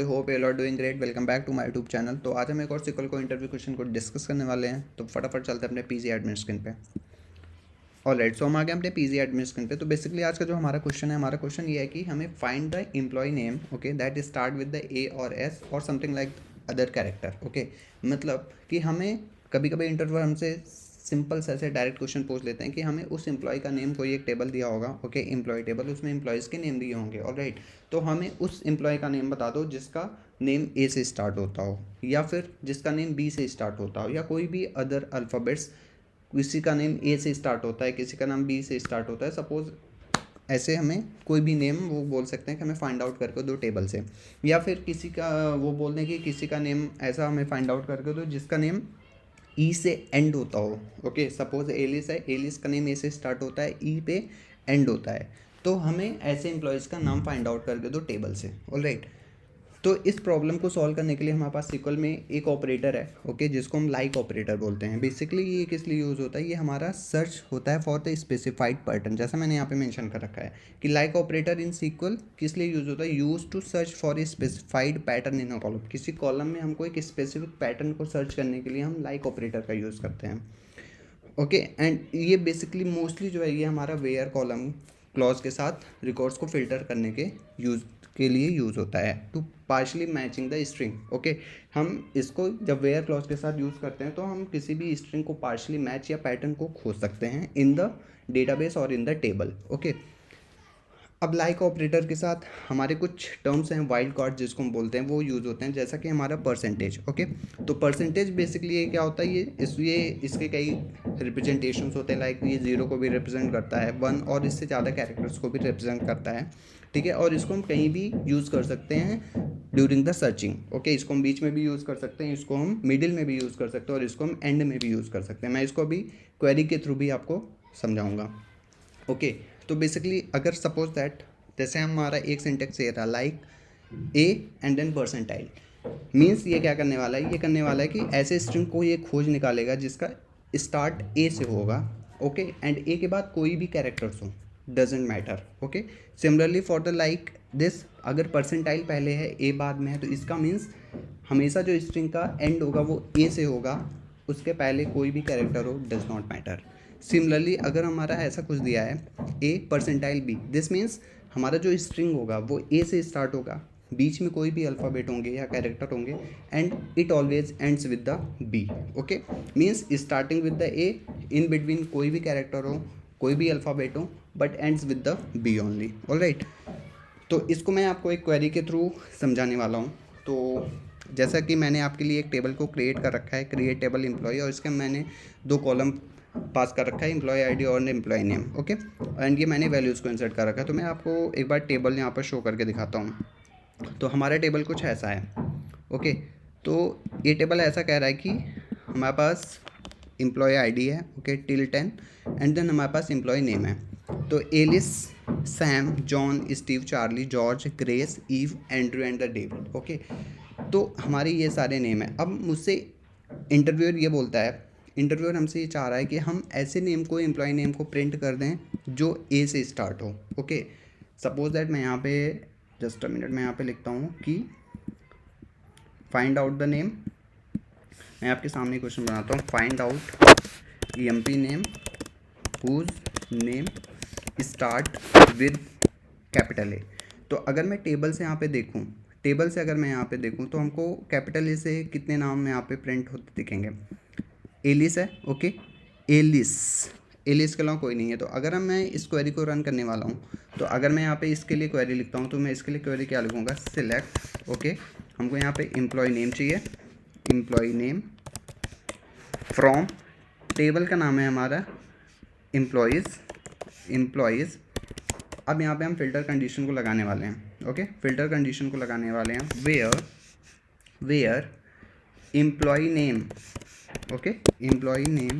Hope you are doing great. Welcome back to my YouTube channel. तो आज हम एक और सिक्वल को इंटरव्यू क्वेश्चन को डिस्कस करने वाले हैं। तो फटाफट चलते हैं अपने पीजी एडमिन स्क्रीन पे। ऑलराइट, सो हम आ गए अपने पीजी एडमिन स्क्रीन पे। तो बेसिकली आज का जो हमारा क्वेश्चन ये है कि हमें find the employ name, okay, that start with the A और एस और something like other character. Okay, मतलब कि हमें कभी कभी इंटरव्यू हमसे सिंपल से ऐसे डायरेक्ट क्वेश्चन पूछ लेते हैं कि हमें उस एम्प्लॉय का नेम, कोई एक टेबल दिया होगा, ओके, एम्प्लॉय टेबल, उसमें एम्प्लॉयज़ के नेम दिए होंगे। ऑलराइट, तो हमें उस एम्प्लॉय का नेम बता दो जिसका नेम ए से स्टार्ट होता हो, या फिर जिसका नेम बी से स्टार्ट होता हो, या कोई भी अदर अल्फ़ाबेट्स। किसी का नेम ए से स्टार्ट होता है, किसी का नाम बी से स्टार्ट होता है, सपोज ऐसे हमें कोई भी नेम वो बोल सकते हैं कि हमें फाइंड आउट करके दो टेबल से। या फिर किसी का वो बोल दें कि किसी का नेम ऐसा हमें फाइंड आउट करके दो जिसका नेम ई से एंड होता हो। ओके, सपोज एलिस है, एलिस का नेम ए से स्टार्ट होता है, ई पे एंड होता है। तो हमें ऐसे एम्प्लॉयज़ का नाम फाइंड आउट करके दो टेबल से। ऑलराइट, तो इस प्रॉब्लम को सॉल्व करने के लिए हमारे पास सिक्वल में एक ऑपरेटर है, ओके, जिसको हम लाइक ऑपरेटर बोलते हैं। बेसिकली ये किस लिए यूज़ होता है, ये हमारा सर्च होता है फॉर द स्पेसिफाइड पैटर्न, जैसा मैंने यहाँ पे मेंशन कर रखा है कि लाइक ऑपरेटर इन सिक्वल किस लिए यूज़ होता है, use to search for a specified pattern in a column. किसी कॉलम में हमको एक स्पेसिफिक पैटर्न को सर्च करने के लिए हम लाइक ऑपरेटर का यूज़ करते हैं। ओके, एंड ये बेसिकली मोस्टली जो है ये हमारा वेयर कॉलम क्लॉज के साथ रिकॉर्ड्स को फिल्टर करने के लिए यूज़ होता है to partially matching the string. Okay, हम इसको जब वेयर क्लॉज के साथ यूज़ करते हैं तो हम किसी भी स्ट्रिंग को पार्शली मैच या पैटर्न को खोज सकते हैं इन द डेटाबेस और इन द टेबल। ओके, अब लाइक ऑपरेटर के साथ हमारे कुछ टर्म्स हैं, वाइल्ड कार्ड जिसको हम बोलते हैं, वो यूज़ होते हैं, जैसा कि हमारा परसेंटेज। ओके, तो परसेंटेज बेसिकली ये क्या होता है, ये इसके कई रिप्रेजेंटेशंस होते हैं, लाइक ये 0 को भी रिप्रेजेंट करता है, 1 और इससे ज़्यादा कैरेक्टर्स को भी रिप्रेजेंट करता है। ठीक है, और इसको हम कहीं भी यूज़ कर सकते हैं ड्यूरिंग द सर्चिंग। ओके, इसको हम बीच में भी यूज़ कर सकते हैं, इसको हम मिडिल में भी यूज़ कर सकते हैं, और इसको हम एंड में भी यूज़ कर सकते हैं। मैं इसको अभी क्वेरी के थ्रू भी आपको समझाऊंगा। ओके, तो बेसिकली अगर सपोज दैट जैसे हमारा एक सिंटेक्स ये रहा, like A and then percentile, means ये क्या करने वाला है, ये करने वाला है कि ऐसे स्ट्रिंग को ये खोज निकालेगा जिसका स्टार्ट ए से होगा। ओके, एंड ए के बाद कोई भी कैरेक्टर्स हो, doesn't matter. Okay, similarly for the like this, अगर परसेंटाइल पहले है ए बाद में है, तो इसका मीन्स हमेशा जो स्ट्रिंग का एंड होगा वो ए से होगा, उसके पहले कोई भी कैरेक्टर हो, डज नॉट मैटर। सिमिलरली अगर हमारा ऐसा कुछ दिया है ए परसेंटाइल बी, दिस मीन्स हमारा जो स्ट्रिंग होगा वो ए से स्टार्ट होगा, बीच में कोई भी अल्फ़ाबेट होंगे या कैरेक्टर होंगे, and it always ends with the B. Okay, means starting with the A, in between कोई भी कैरेक्टर हो, कोई भी अल्फ़ाबेट हो, but ends with the B only. Alright, तो इसको मैं आपको एक क्वेरी के थ्रू समझाने वाला हूँ। तो जैसा कि मैंने आपके लिए एक टेबल को क्रिएट कर रखा है, क्रिएट टेबल एम्प्लॉय, और इसके मैंने दो कॉलम पास कर रखा है, एम्प्लॉय आईडी और एम्प्लॉय नेम। ओके, एंड ये मैंने वैल्यूज़ को इंसर्ट कर रखा है। तो मैं आपको एक बार टेबल यहाँ पर शो करके दिखाता हूँ। तो हमारा टेबल कुछ ऐसा है। ओके, तो ये टेबल ऐसा कह रहा है कि हमारे पास एम्प्लॉय आईडी है, ओके, टिल 10, एंड देन हमारे पास एम्प्लॉय नेम है। तो Alice, Sam, John, Steve, Charlie, George, Grace, Eve, Andrew and the David. Okay, तो हमारे ये सारे नेम है। अब मुझसे इंटरव्यूअर ये बोलता है, इंटरव्यूअर हमसे ये चाह रहा है कि हम ऐसे नेम को, एम्प्लॉय नेम को प्रिंट कर दें जो ए से स्टार्ट हो। ओके, सपोज दैट मैं यहाँ पे जस्ट अ मिनट में यहाँ पे लिखता हूँ कि फाइंड आउट द नेम। मैं आपके सामने क्वेश्चन बनाता हूँ, find out employee name whose name start with capital A. तो अगर मैं टेबल से यहाँ पे देखूँ, टेबल से अगर मैं यहाँ पे देखूँ तो हमको कैपिटल ए से कितने नाम यहाँ पे प्रिंट होते दिखेंगे। एलिस है, ओके, एलिस, एलिस के अलावा कोई नहीं है। तो अगर मैं इस क्वेरी को रन करने वाला हूँ, तो अगर मैं यहाँ पे इसके लिए क्वेरी लिखता हूँ, तो मैं इसके लिए क्वेरी क्या लिखूँगा, सिलेक्ट। ओके, हमको यहाँ पे एम्प्लॉय नेम चाहिए, एम्प्लॉय नेम फ्रॉम, टेबल का नाम है हमारा एम्प्लॉयज़। अब यहाँ पे हम फिल्टर कंडीशन को लगाने वाले हैं। ओके, फिल्टर कंडीशन को लगाने वाले हैं, where employee name, okay, employee name.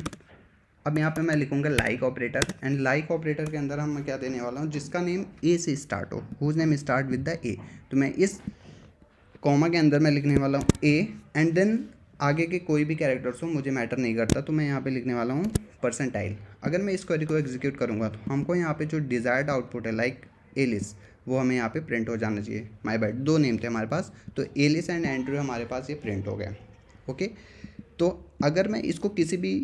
अब यहाँ पे मैं लिखूँगा like operator, and like operator के अंदर हम मैं क्या देने वाला हूँ, जिसका नेम ए से स्टार्ट हो, whose name start with the A. तो मैं इस कॉमा के अंदर मैं लिखने वाला हूँ ए, एंड देन आगे के कोई भी कैरेक्टर्स हो, मुझे मैटर नहीं करता, तो मैं यहाँ पे लिखने वाला हूँ परसेंटाइल। अगर मैं इस क्वेरी को एग्जीक्यूट करूँगा तो हमको यहाँ पे जो डिज़ायर्ड आउटपुट है, लाइक एलिस, वो हमें यहाँ पे प्रिंट हो जाना चाहिए। माय बैड, 2 नेम थे हमारे पास, तो एलिस एंड एंड्रयू हमारे पास ये प्रिंट हो गया। ओके, तो अगर मैं इसको किसी भी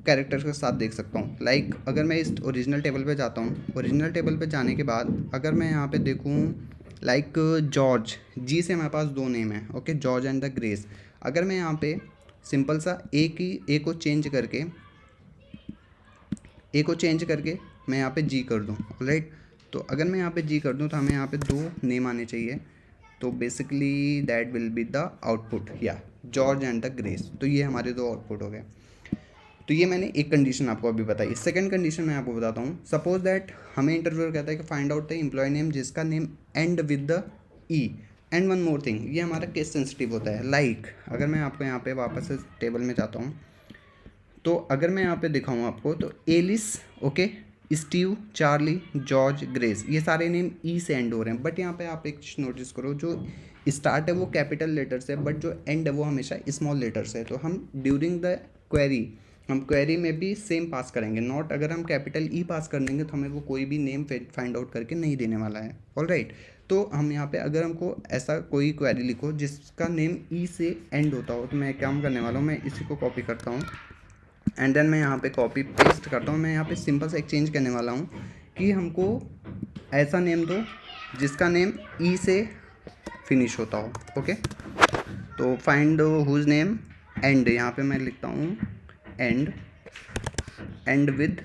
कैरेक्टर्स के साथ देख सकता हूँ, लाइक अगर मैं इस ओरिजिनल टेबल पे जाता हूँ, ओरिजिनल टेबल पे जाने के बाद अगर मैं यहाँ पे देखूँ लाइक जॉर्ज, जी से हमारे पास 2 नेम है। Okay, George and the grace. अगर मैं यहाँ पे सिंपल सा ए को चेंज करके मैं यहाँ पे जी कर दूँ, राइट। तो अगर मैं यहाँ पे जी कर दूँ तो हमें यहाँ पे 2 नेम आने चाहिए। तो basically that will be the output, या जॉर्ज एंड द ग्रेस। तो ये हमारे 2 आउटपुट हो गए। तो ये मैंने एक कंडीशन आपको अभी बताई। सेकंड कंडीशन मैं आपको बताता हूँ। सपोज दैट हमें इंटरव्यूअर कहता है कि find out the employ name जिसका name and with the E. And one more thing, ये हमारा केस सेंसिटिव होता है। लाइक अगर मैं आपको यहाँ पे वापस से टेबल में जाता हूँ, तो अगर मैं यहाँ पे दिखाऊँ आपको, तो Alice, okay, Steve, Charlie, George, Grace, ये सारे नेम ई से एंड हो रहे हैं। बट यहाँ पे आप एक चीज़ नोटिस करो, जो स्टार्ट है वो कैपिटल लेटर से, बट जो एंड है वो हमेशा स्मॉल लेटर से है। तो हम ड्यूरिंग द क्वेरी, हम क्वेरी में भी सेम पास करेंगे। नॉट अगर हम कैपिटल ई पास कर देंगे तो हमें वो कोई भी नेम फाइंड आउट करके नहीं देने वाला है। ऑलराइट, तो हम यहाँ पे अगर हमको ऐसा कोई क्वेरी लिखो जिसका नेम ई से एंड होता हो, तो मैं क्या करने वाला हूँ, मैं इसी को कॉपी करता हूँ एंड देन मैं यहाँ पे कॉपी पेस्ट करता हूँ। मैं यहाँ पे सिंपल सा एक्सचेंज करने वाला हूँ कि हमको ऐसा नेम दो जिसका नेम ई से फिनिश होता हो। ओके, तो फाइंड हुज नेम एंड, यहाँ पे मैं लिखता हूँ एंड विद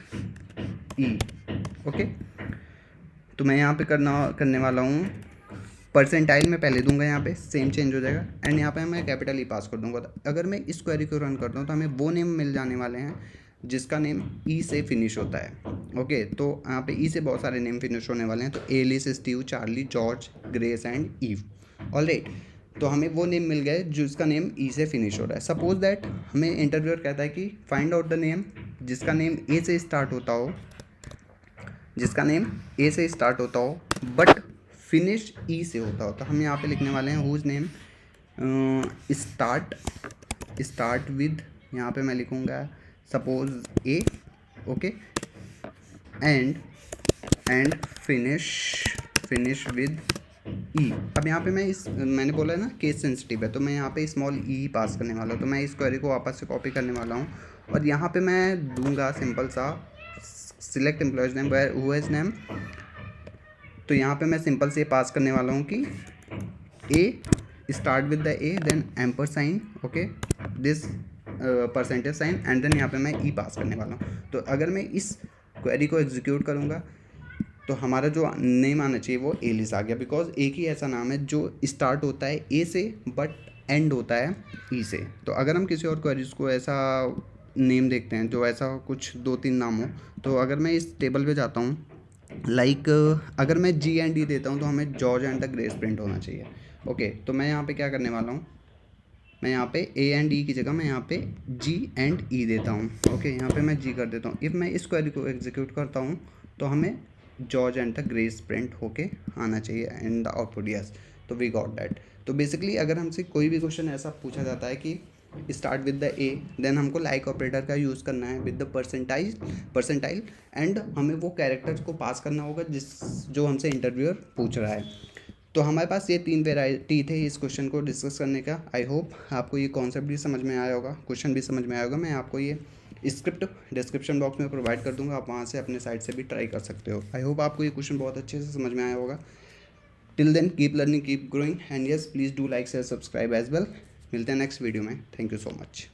ई। ओके, तो मैं यहाँ पे करने वाला हूँ परसेंटाइल में पहले दूंगा, यहाँ पे सेम चेंज हो जाएगा एंड यहाँ पे मैं कैपिटल ई पास कर दूंगा। तो अगर मैं इस क्वेरी को रन करता हूँ तो हमें वो नेम मिल जाने वाले हैं जिसका नेम ई से फिनिश होता है। ओके, तो यहाँ पे ई से बहुत सारे नेम फिनिश होने वाले हैं, तो Alice, Steve, Charlie, George, Grace and Eve. Alright, तो हमें वो नेम मिल गए जिसका नेम ई से फिनिश हो रहा है। सपोज दैट हमें इंटरव्यूअर कहता है कि फाइंड आउट द नेम जिसका नेम ए से स्टार्ट होता हो, बट फिनिश ई से होता हो। तो हम यहाँ पे लिखने वाले हैं हुज नेम स्टार्ट विद, यहाँ पे मैं लिखूँगा suppose A, okay, and finish with E. अब यहाँ पे मैंने बोला है ना केस सेंसिटिव है, तो मैं यहाँ पे स्मॉल ई पास करने वाला हूँ। तो मैं इस क्वेरी को वापस से कॉपी करने वाला हूँ और यहाँ पे मैं दूंगा सिंपल सा select employees name where who has name. तो यहाँ पे मैं सिंपल से पास करने वाला हूँ कि A, start with the A, then ampersand, okay, this percentage sign and then यहाँ पे मैं ई पास करने वाला हूँ। तो अगर मैं इस क्वेरी को एग्जीक्यूट करूँगा तो हमारा जो नेम आना चाहिए वो एलिस आ गया, बिकॉज एक ही ऐसा नाम है जो स्टार्ट होता है ए से बट एंड होता है ई से। तो अगर हम किसी और क्वेरीज को ऐसा नेम देखते हैं जो ऐसा कुछ 2-3 नाम हो, तो अगर मैं इस टेबल पे जाता हूँ, लाइक अगर मैं जी एंड ई देता हूँ तो हमें George and the grace print होना चाहिए। ओके, तो मैं यहाँ पे क्या करने वाला हूँ, मैं यहाँ पे ए एंड ई की जगह मैं यहाँ पे जी एंड ई देता हूँ। ओके, यहाँ पे मैं जी कर देता हूँ। इफ़ मैं इस क्वेरी को एग्जीक्यूट करता हूँ तो हमें George and the grace print होके आना चाहिए एंड द आउटपुट यस। तो वी गॉट दैट। तो बेसिकली अगर हमसे कोई भी क्वेश्चन ऐसा पूछा जाता है कि start with the A, then हमको लाइक ऑपरेटर का यूज़ करना है विद द परसेंटाइल एंड हमें वो कैरेक्टर्स को पास करना होगा जो हमसे इंटरव्यूअर पूछ रहा है। तो हमारे पास ये 3 वेराइटी थे इस क्वेश्चन को डिस्कस करने का। आई होप आपको ये कॉन्सेप्ट भी समझ में आया होगा, क्वेश्चन भी समझ में आया होगा। मैं आपको ये स्क्रिप्ट डिस्क्रिप्शन बॉक्स में प्रोवाइड कर दूंगा, आप वहाँ से अपने साइड से भी ट्राई कर सकते हो। आई होप आपको ये क्वेश्चन बहुत अच्छे से समझ में आया होगा। Till then keep learning, keep growing and yes please do like share subscribe as well. मिलते हैं नेक्स्ट वीडियो में। Thank you so much.